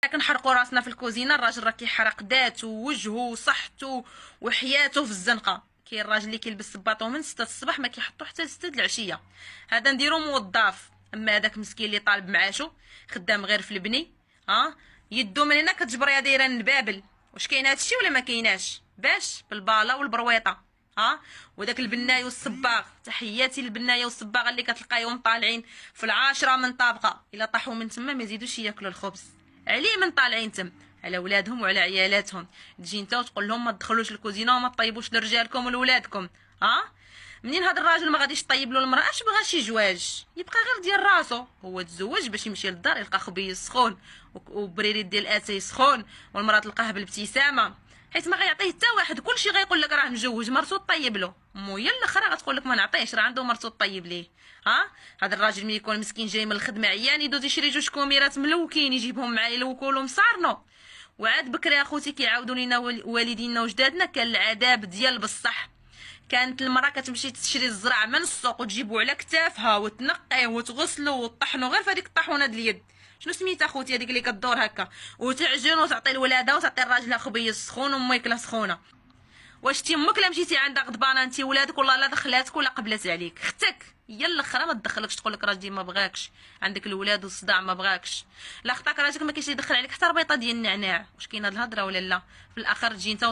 كنحرقوا راسنا في الكوزينه، الراجل راه كيحرق ذاته ووجهه وصحته وحياته في الزنقه. كاين الراجل اللي كيلبس صباطو من 6 الصباح ما كيحطو حتى ل 6 العشيه، هذا نديرو موظف. اما هذاك مسكين اللي طالب معاشو خدام غير في البني، يدو من هنا كتجبر يا دايره النبابل. واش كاين هادشي ولا ما كايناش؟ باش بالباله والبرويطه. وداك البنايه والصباغ، تحياتي للبنايه والصباغه اللي كتلقايهم طالعين في العاشره من طابقه، الا طاحوا من تما ما يزيدوش ياكلوا الخبز. عليه من طالعين تم على ولادهم وعلى عيالاتهم. تجي انت وتقول لهم ما تدخلوش الكوزينه وما تطيبوش لرجالكم ولولادكم. منين هذا الراجل ما غاديش طيب له المراه، اش بغى شي جواج؟ يبقى غير ديال راسو، هو تزوج باش يمشي للدار يلقى خبي سخون وبريريت ديال الاتاي سخون، والمراه تلقاه بالابتسامه، حيت ما غيعطيه حتى واحد. كلشي غيقول لك راه مجوج، مرتو طيب له. مو هي الاخرى غتقول لك ما نعطيهش، راه عنده مرتو طيب ليه. هذا الراجل ملي يكون مسكين جاي من الخدمه عيان يدوز يشري 2 كوميرات ملوكين يجيبهم معاه يلوكوا لهم صارنو. وعاد بكري اخوتي كيعاودوا لينا والدينا وجدادنا كان العذاب ديال بصح. كانت المراه كتمشي تشري الزرع من السوق وتجيبو على كتافها وتنقيه وتغسلو وطحنو غير في هذيك الطاحونه د اليد. شنو سميتها اخوتي هذيك اللي كدور هكا، وتعجن وتعطي لولادها وتعطي الراجل خبيه سخون وماكله سخونه. واش تي امك لا مشيتي عندها غضبانه انت ولادك والله لا دخلاتك ولا قبلت عليك؟ اختك هي الاخرى ما تدخلكش، تقول لك راجلي ما بغاكش، عندك الولاد والصداع ما بغاكش. لا خطاك راجلك ما كاينش يدخل عليك حتى ربيطه ديال النعناع. واش كاين هاد الهضره ولا لا؟ في الاخر تجي انت